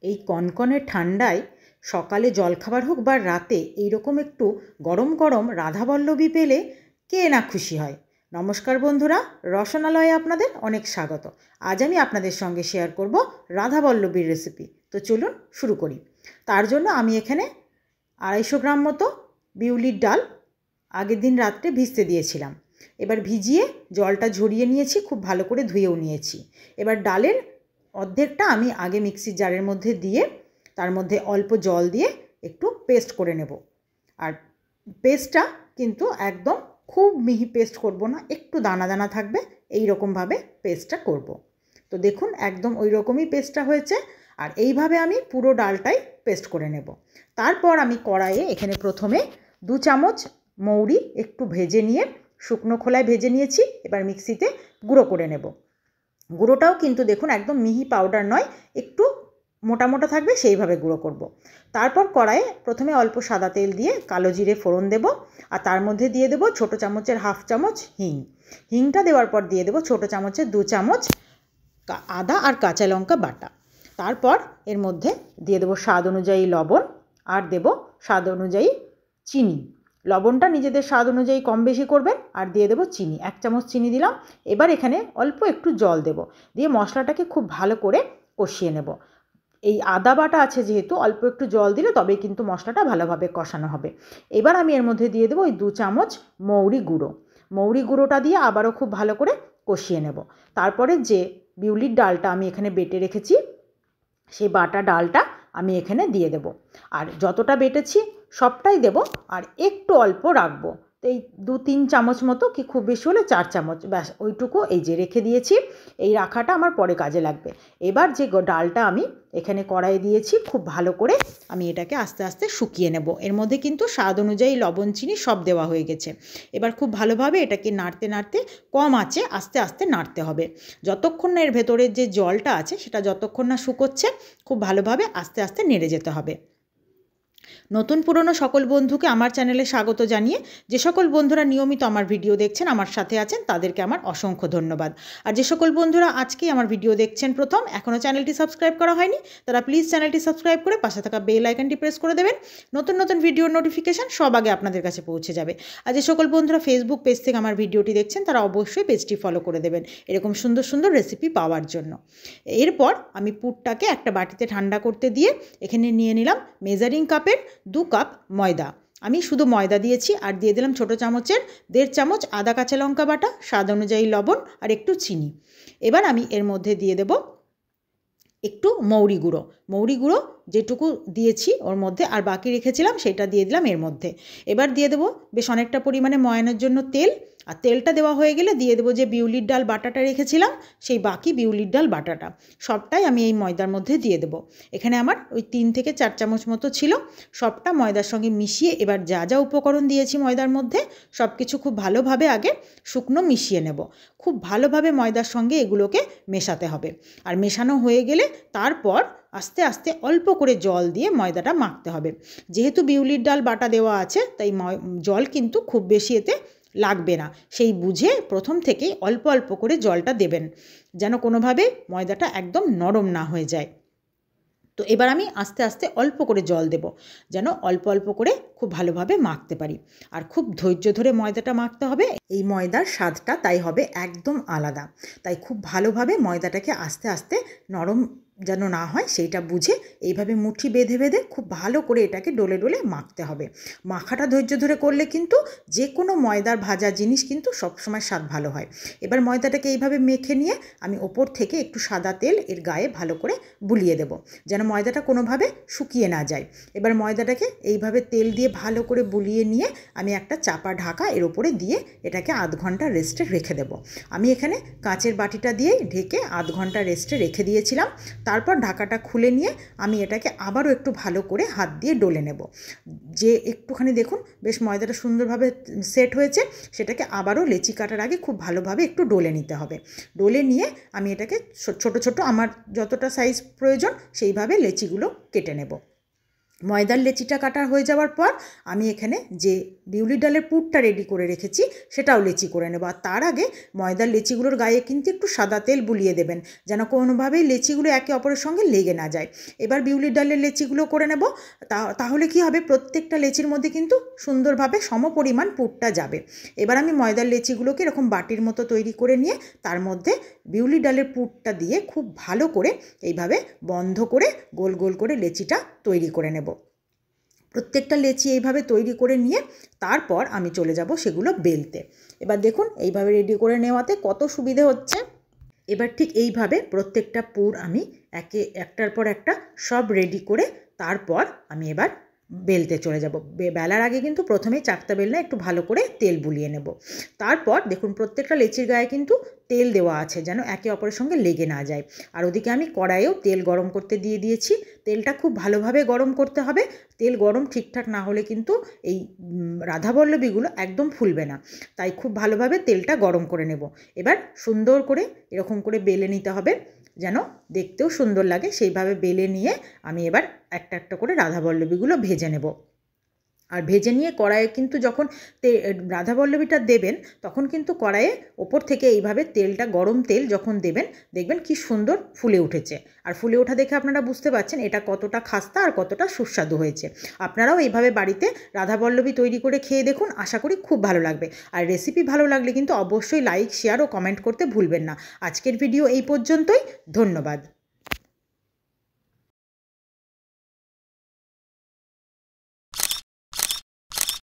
এই কনকনে ঠান্ডায় সকালে জলখাবার হোক বা রাতে এইরকম একটু গরম গরম রাধাবল্লভী পেলে কে না খুশি হয়। নমস্কার বন্ধুরা, রসনালয়ে আপনাদের অনেক স্বাগত। আজ আমি আপনাদের সঙ্গে শেয়ার করব রাধাবল্লভীর রেসিপি। তো চলুন শুরু করি। তার জন্য আমি এখানে 250 গ্রাম মতো বিউলির ডাল আগের দিন রাত্রে ভিজতে দিয়েছিলাম। এবার ভিজিয়ে জলটা ঝরিয়ে নিয়েছি, খুব ভালো করে ধুয়েও নিয়েছি। এবার ডালের অর্ধেকটা আমি আগে মিক্সির জারের মধ্যে দিয়ে তার মধ্যে অল্প জল দিয়ে একটু পেস্ট করে নেব। আর পেস্টটা কিন্তু একদম খুব মিহি পেস্ট করব না, একটু দানা দানা থাকবে, এই রকমভাবে পেস্টটা করব। তো দেখুন একদম ওই রকমই পেস্টটা হয়েছে। আর এইভাবে আমি পুরো ডালটাই পেস্ট করে নেব। তারপর আমি কড়াইয়ে এখানে প্রথমে 2 চামচ মৌরি একটু ভেজে নিয়ে শুকনো খোলায় ভেজে নিয়েছি। এবার মিক্সিতে গুঁড়ো করে নেব। গুঁড়োটাও কিন্তু দেখুন একদম মিহি পাউডার নয়, একটু মোটা মোটা থাকবে, সেইভাবে গুঁড়ো করব। তারপর কড়াইয়ে প্রথমে অল্প সাদা তেল দিয়ে কালো জিরে ফোড়ন দেব। আর তার মধ্যে দিয়ে দেব ছোটো চামচের 1/2 চামচ হিং। হিংটা দেওয়ার পর দিয়ে দেব ছোটো চামচের 2 চামচ আদা আর কাঁচা লঙ্কা বাটা। তারপর এর মধ্যে দিয়ে দেব স্বাদ অনুযায়ী লবণ আর দেব স্বাদ অনুযায়ী চিনি। লবণটা নিজেদের স্বাদ অনুযায়ী কম বেশি করবেন। আর দিয়ে দেব চিনি, 1 চামচ চিনি দিলাম। এবার এখানে অল্প একটু জল দেব, দিয়ে মশলাটাকে খুব ভালো করে কষিয়ে নেব। এই আদা বাটা আছে যেহেতু, অল্প একটু জল দিলে তবেই কিন্তু মশলাটা ভালোভাবে কষানো হবে। এবার আমি এর মধ্যে দিয়ে দেবো ওই 2 চামচ মৌরি গুঁড়ো। মৌরি গুঁড়োটা দিয়ে আবারও খুব ভালো করে কষিয়ে নেব। তারপরে যে বিউলির ডালটা আমি এখানে বেটে রেখেছি, সেই বাটা ডালটা আমি এখানে দিয়ে দেব। আর যতটা বেটেছি সবটাই দেব, আর একটু অল্প রাখবো। তো এই 2-3 চামচ মতো, কি খুব বেশি হলে 4 চামচ, ব্যাস ওইটুকু এই যে রেখে দিয়েছি। এই রাখাটা আমার পরে কাজে লাগবে। এবার যে ডালটা আমি এখানে কড়াই দিয়েছি, খুব ভালো করে আমি এটাকে আস্তে আস্তে শুকিয়ে নেব। এর মধ্যে কিন্তু স্বাদ অনুযায়ী লবণ চিনি সব দেওয়া হয়ে গেছে। এবার খুব ভালোভাবে এটাকে নাড়তে নাড়তে কম আঁচে আস্তে আস্তে নাড়তে হবে। যতক্ষণ না এর ভেতরের যে জলটা আছে সেটা যতক্ষণ না শুকোচ্ছে, খুব ভালোভাবে আস্তে আস্তে নেড়ে যেতে হবে। নতুন পুরনো সকল বন্ধুকে আমার চ্যানেলে স্বাগত জানিয়ে যে সকল বন্ধুরা নিয়মিত আমার ভিডিও দেখছেন, আমার সাথে আছেন, তাদেরকে আমার অসংখ্য ধন্যবাদ। আর যে সকল বন্ধুরা আজকেই আমার ভিডিও দেখছেন প্রথম, এখনও চ্যানেলটি সাবস্ক্রাইব করা হয়নি, তারা প্লিজ চ্যানেলটি সাবস্ক্রাইব করে পাশে থাকা বেল আইকনটি প্রেস করে দেবেন। নতুন নতুন ভিডিওর নোটিফিকেশান সব আগে আপনাদের কাছে পৌঁছে যাবে। আর যে সকল বন্ধুরা ফেসবুক পেজ থেকে আমার ভিডিওটি দেখছেন, তারা অবশ্যই পেজটি ফলো করে দেবেন এরকম সুন্দর সুন্দর রেসিপি পাওয়ার জন্য। এরপর আমি পুরটাকে একটা বাটিতে ঠান্ডা করতে দিয়ে এখানে নিয়ে নিলাম মেজারিং কাপের 2 কাপ ময়দা। আমি শুধু ময়দা দিয়েছি। আর দিয়ে দিলাম ছোটো চামচের 1.5 চামচ আদা কাঁচা লঙ্কা বাটা, স্বাদ অনুযায়ী লবণ আর একটু চিনি। এবার আমি এর মধ্যে দিয়ে দেব একটু মৌরি গুঁড়ো। মৌরি গুঁড়ো যেটুকু দিয়েছি ওর মধ্যে, আর বাকি রেখেছিলাম সেটা দিয়ে দিলাম এর মধ্যে। এবার দিয়ে দেবো বেশ অনেকটা পরিমাণে ময়ানের জন্য তেল। আর তেলটা দেওয়া হয়ে গেলে দিয়ে দেবো যে বিউলির ডাল বাটাটা রেখেছিলাম, সেই বাকি বিউলির ডাল বাটাটা সবটাই আমি এই ময়দার মধ্যে দিয়ে দেবো। এখানে আমার ওই 3 থেকে 4 চামচ মতো ছিল। সবটা ময়দার সঙ্গে মিশিয়ে এবার যা যা উপকরণ দিয়েছি ময়দার মধ্যে সব কিছু খুব ভালোভাবে আগে শুকনো মিশিয়ে নেব। খুব ভালোভাবে ময়দার সঙ্গে এগুলোকে মেশাতে হবে। আর মেশানো হয়ে গেলে তারপর আস্তে আস্তে অল্প করে জল দিয়ে ময়দাটা মাখতে হবে। যেহেতু বিউলির ডাল বাটা দেওয়া আছে, তাই জল কিন্তু খুব বেশি এতে লাগবে না। সেই বুঝে প্রথম থেকেই অল্প অল্প করে জলটা দেবেন, যেন কোনোভাবে ময়দাটা একদম নরম না হয়ে যায়। তো এবার আমি আস্তে আস্তে অল্প করে জল দেব, যেন অল্প অল্প করে খুব ভালোভাবে মাখতে পারি। আর খুব ধৈর্য ধরে ময়দাটা মাখতে হবে। এই ময়দার স্বাদটা তাই হবে একদম আলাদা। তাই খুব ভালোভাবে ময়দাটাকে আস্তে আস্তে নরম যেন না হয় সেইটা বুঝে এইভাবে মুঠি বেঁধে বেঁধে খুব ভালো করে এটাকে ডলে ডলে মাখতে হবে। মাখাটা ধৈর্য ধরে করলে কিন্তু যে কোনো ময়দার ভাজা জিনিস কিন্তু সবসময় স্বাদ ভালো হয়। এবার ময়দাটাকে এইভাবে মেখে নিয়ে আমি ওপর থেকে একটু সাদা তেল এর গায়ে ভালো করে বুলিয়ে দেব, যেন ময়দাটা কোনোভাবে শুকিয়ে না যায়। এবার ময়দাটাকে এইভাবে তেল দিয়ে ভালো করে বুলিয়ে নিয়ে আমি একটা চাপা ঢাকা এর ওপরে দিয়ে এটাকে আধ ঘন্টা রেস্টে রেখে দেব। আমি এখানে কাঁচের বাটিটা দিয়ে ঢেকে আধ ঘন্টা রেস্টে রেখে দিয়েছিলাম। তারপর ঢাকাটা খুলে নিয়ে আমি এটাকে আবারও একটু ভালো করে হাত দিয়ে ডলে নেব। যে একটুখানি দেখুন বেশ ময়দাটা সুন্দরভাবে সেট হয়েছে, সেটাকে আবারও লেচি কাটার আগে খুব ভালোভাবে একটু ডলে নিতে হবে। ডলে নিয়ে আমি এটাকে ছোট ছোট আমার যতটা সাইজ প্রয়োজন সেইভাবে লেচিগুলো কেটে নেব। ময়দার লেচিটা কাটা হয়ে যাওয়ার পর আমি এখানে যে বিউলির ডালের পুরটা রেডি করে রেখেছি সেটাও লেচি করে নেব। আর তার আগে ময়দার লেচিগুলোর গায়ে কিন্তু একটু সাদা তেল বুলিয়ে দেবেন, যেন কোনোভাবেই লেচিগুলো একে অপরের সঙ্গে লেগে না যায়। এবার বিউলির ডালের লেচিগুলো করে নেব। তাহলে কি হবে, প্রত্যেকটা লেচির মধ্যে কিন্তু সুন্দরভাবে সমপরিমাণ পুরটা যাবে। এবার আমি ময়দার লেচিগুলোকে এরকম বাটির মতো তৈরি করে নিয়ে তার মধ্যে বিউলির ডালের পুরটা দিয়ে খুব ভালো করে এইভাবে বন্ধ করে গোল গোল করে লেচিটা তৈরি করে নেব। প্রত্যেকটা লেচি এইভাবে তৈরি করে নিয়ে তারপর আমি চলে যাব সেগুলো বেলতে। এবার দেখুন এইভাবে রেডি করে নেওয়াতে কত সুবিধে হচ্ছে। এবার ঠিক এইভাবে প্রত্যেকটা পুর আমি একটার পর একটা সব রেডি করে তারপর আমি এবার বেলতে চলে যাব। বেলার আগে কিন্তু প্রথমেই চাকতা বেলনা একটু ভালো করে তেল বুলিয়ে নেব। তারপর দেখুন প্রত্যেকটা লেচির গায়ে কিন্তু তেল দেওয়া আছে, যেন একে অপরের সঙ্গে লেগে না যায়। আর ওদিকে আমি কড়াইয়েও তেল গরম করতে দিয়ে দিয়েছি। তেলটা খুব ভালোভাবে গরম করতে হবে। তেল গরম ঠিকঠাক না হলে কিন্তু এই রাধাবল্লভীগুলো একদম ফুলবে না। তাই খুব ভালোভাবে তেলটা গরম করে নেব। এবার সুন্দর করে এরকম করে বেলে নিতে হবে, যেন দেখতেও সুন্দর লাগে। সেইভাবে বেলে নিয়ে আমি এবার একটা একটা করে রাধাবল্লভীগুলো ভেজে নেব। আর ভেজে নিয়ে কড়াইয়ে কিন্তু যখন রাধাবল্লভীটা দেবেন তখন কিন্তু কড়াইয়ে ওপর থেকে এইভাবে তেলটা, গরম তেল যখন দেবেন দেখবেন কি সুন্দর ফুলে উঠেছে। আর ফুলে ওঠা দেখে আপনারা বুঝতে পারছেন এটা কতটা খাস্তা আর কতটা সুস্বাদু হয়েছে। আপনারাও এইভাবে বাড়িতে রাধাবল্লভী তৈরি করে খেয়ে দেখুন, আশা করি খুব ভালো লাগবে। আর রেসিপি ভালো লাগলে কিন্তু অবশ্যই লাইক, শেয়ার ও কমেন্ট করতে ভুলবেন না। আজকের ভিডিও এই পর্যন্তই। ধন্যবাদ।